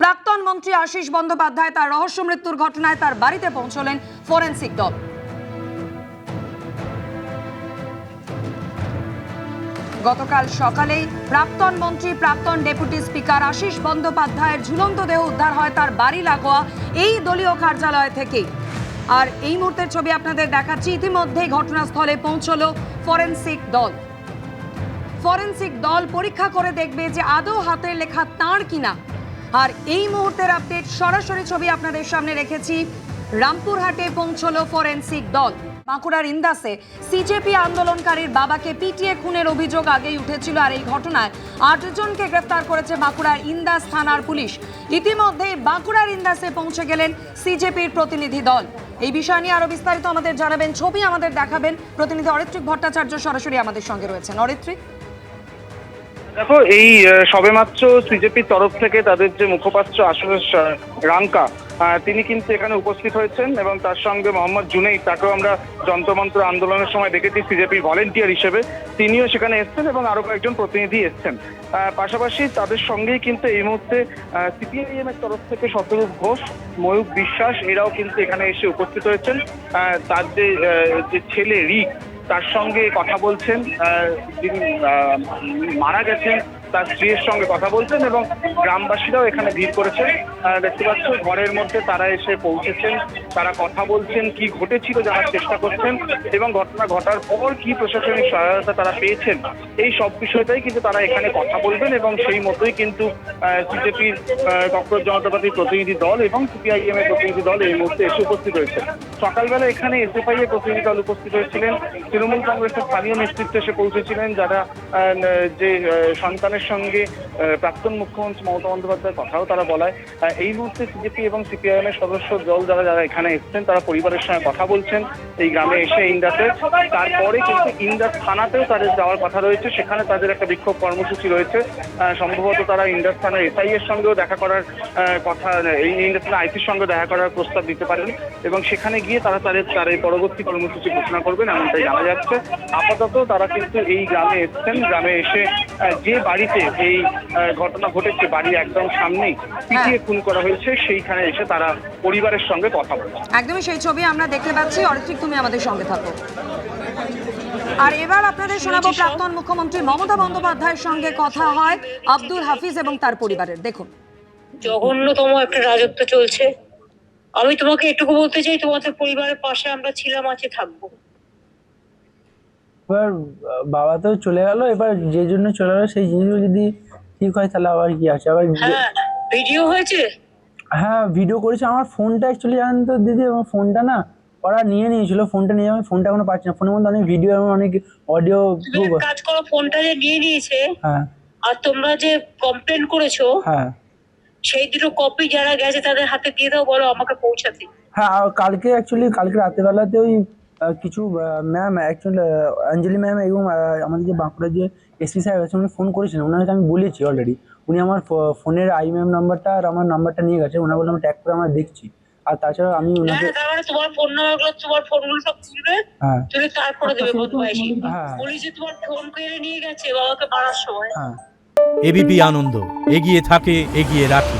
প্রাক্তন মন্ত্রী আশিস বন্দ্যোপাধ্যায় তার রহস্য মৃত্যুর ঘটনায় তার বাড়িতে পৌঁছলেন ফরেনসিক দল। গতকাল সকালেই প্রাক্তন মন্ত্রী প্রাক্তন ডেপুটি স্পিকার আশিস বন্দ্যোপাধ্যায়ের ঝুলন্ত দেহ উদ্ধার হয় তার বাড়ি লাগোয়া এই দলীয় কার্যালয় থেকে। আর এই মুহূর্তের ছবি আপনাদের দেখাচ্ছি। ইতিমধ্যেই ঘটনাস্থলে পৌঁছলো ফরেনসিক দল। ফরেনসিক দল পরীক্ষা করে দেখবে যে আদৌ হাতের লেখা তাঁর কিনা। আর এই মুহূর্তের আপডেট সরাসরি ছবি আপনাদের সামনে রেখেছি। রামপুরহাটে পৌঁছলো ফরেনসিক দল। বাঁকুড়ার ইন্দাসে সিজেপি আন্দোলনকারীর বাবাকে পিটিয়ে খুনের অভিযোগ আগেই উঠেছিল, আর এই ঘটনায় 8 জনকে গ্রেফতার করেছে বাঁকুড়ার ইন্দাস থানার পুলিশ। ইতিমধ্যেই বাঁকুড়ার ইন্দাসে পৌঁছে গেলেন সিজেপির প্রতিনিধি দল। এই বিষয় নিয়ে আরো বিস্তারিত আমাদের জানাবেন, ছবি আমাদের দেখাবেন প্রতিনিধি অরিত্রিক ভট্টাচার্য সরাসরি আমাদের সঙ্গে রয়েছেন। অরিত্রিক, দেখো, এই সবেমাত্র সিজেপির তরফ থেকে তাদের যে মুখপাত্র আশুতোষ রাঙ্কা তিনি কিন্তু এখানে উপস্থিত হয়েছেন এবং তার সঙ্গে মোহাম্মদ জুনেইদ, তাকেও আমরা যন্ত্রমন্ত্র আন্দোলনের সময় দেখেছি সিজেপির ভলেন্টিয়ার হিসেবে, তিনিও সেখানে এসছেন এবং আরো কয়েকজন প্রতিনিধি এসছেন। পাশাপাশি তাদের সঙ্গেই কিন্তু এই মুহূর্তে সিপিআইএম এর তরফ থেকে শতরূপ ঘোষ, ময়ূক বিশ্বাস এরাও কিন্তু এখানে এসে উপস্থিত হয়েছেন। তার যে ছেলে রিক, তার সঙ্গে কথা বলছেন, যিনি মারা গেছেন তার স্ত্রীর সঙ্গে কথা বলছেন এবং গ্রামবাসীরাও এখানে ভিড় করেছেন। দেখতে পাচ্ছ ঘরের মধ্যে তারা এসে পৌঁছেছেন, তারা কথা বলছেন, কি ঘটেছিল জানার চেষ্টা করছেন এবং ঘটনা ঘটার পর কি প্রশাসনিক সহায়তা তারা পেয়েছেন, এই সব বিষয়টাই কিন্তু তারা এখানে কথা বলবেন এবং সেই মতোই কিন্তু সিজেপির কক্রোচ জনতা পার্টির প্রতিনিধি দল এবং সিপিআইএম এর প্রতিনিধি দল এই মুহূর্তে এসে উপস্থিত হয়েছে। সকালবেলা এখানে এসএফআই এর প্রতিনিধি দল উপস্থিত হয়েছিলেন, তৃণমূল কংগ্রেসের স্থানীয় নেতৃত্ব এসে পৌঁছেছিলেন, যারা যে সন্তানের সঙ্গে প্রাক্তন মুখ্যমন্ত্রী মমতা বন্দ্যোপাধ্যায়ের কথাও তারা বলায়। এই মুহূর্তে সিজেপি এবং সিপিআইএম এর সদস্য দল যারা এখানে এসছেন তারা পরিবারের সঙ্গে কথা বলছেন এই গ্রামে এসে ইন্দাসে। তারপরে কিন্তু ইন্দাস থানাতেও তাদের যাওয়ার কথা রয়েছে, সেখানে তাদের একটা বিক্ষোভ কর্মসূচি রয়েছে। সম্ভবত তারা ইন্দাস থানার এসআই এর সঙ্গেও দেখা করার কথা, এই ইন্দাস থানার আইসির সঙ্গে দেখা করার প্রস্তাব দিতে পারেন এবং সেখানে গিয়ে তারা তাদের এই পরবর্তী কর্মসূচি ঘোষণা করবেন এমনটাই জানা যাচ্ছে। আপাতত তারা কিন্তু এই গ্রামে এসছেন, গ্রামে এসে যে বাড়িতে এই ঘটনা ঘটেছে, বাড়ির একদম সামনেই পিটিয়ে খুন করা হয়েছে, সেইখানে এসে তারা পরিবারের সঙ্গে কথা বলছে। একদমই সেই ছবি আমরা দেখতে পাচ্ছি। অরিত্রিক, তুমি আমাদের সঙ্গে থাকো। আর এবার আপনাদের শোনাবো প্রাক্তন মুখ্যমন্ত্রী মমতা বন্দ্যোপাধ্যায়ের সঙ্গে কথা হয় আব্দুল হাফিজ এবং তার পরিবারের। দেখুন, জঘন্যতম একটা রাজত্ব চলছে। আমি তোমাকে এটুকু বলতে চাই, তোমাদের পরিবারের পাশে আমরা ছিলাম, আছে, থাকবো। এবার বাবা তো চলে গেল, এবার যে জন্য চলে গেল সেই জিনিসগুলো যদি ঠিক হয় তাহলে আবার কি আছে। আবার হ্যাঁ, ভিডিও হয়েছে। হ্যাঁ, ভিডিও করেছে। আমার ফোনটা অ্যাকচুয়ালি জানেন তো দিদি, আমার ফোনটা না ওরা নিয়ে নিয়েছিল, ফোনটা নিয়ে আমি ফোনটা এখনো পাচ্ছি না। ফোনের মধ্যে অনেক ভিডিও এবং অনেক অডিও। কাজ করো, ফোনটা যে নিয়ে নিয়েছে, হ্যাঁ, আর তোমরা যে কমপ্লেন করেছো, হ্যাঁ সেই দুটো কপি যারা গেছে তাদের হাতে দিয়ে দাও, বলো আমাকে পৌঁছাতে। হ্যাঁ, আর কালকে রাতের বেলাতে ওই কিছু ম্যাম, অ্যাকচুয়ালি অঞ্জলি ম্যাম এবং আমাদের যে বাঁকুড়ার যে এসপি সাহেব আছে উনি ফোন করেছিলেন, ওনার আমি বলেছি অলরেডি। উনি আমার ফোনের আইএমএম নাম্বারটা আর আমার নাম্বারটা নিয়ে গেছে, ওনার বলে আমি ট্যাগ করে আমরা দেখছি। আর তাছাড়া আমি ওনাকে তোমার ফোন নাম্বারগুলো, তোমার ফোনগুলো সব তুলবে, হ্যাঁ তুলে তারপরে দেবে বদমাইশি। হ্যাঁ, পুলিশে তোমার ফোন কেড়ে নিয়ে গেছে বাবাকে মারার সময়। হ্যাঁ। এবিপি আনন্দ এগিয়ে থাকে, এগিয়ে রাখে।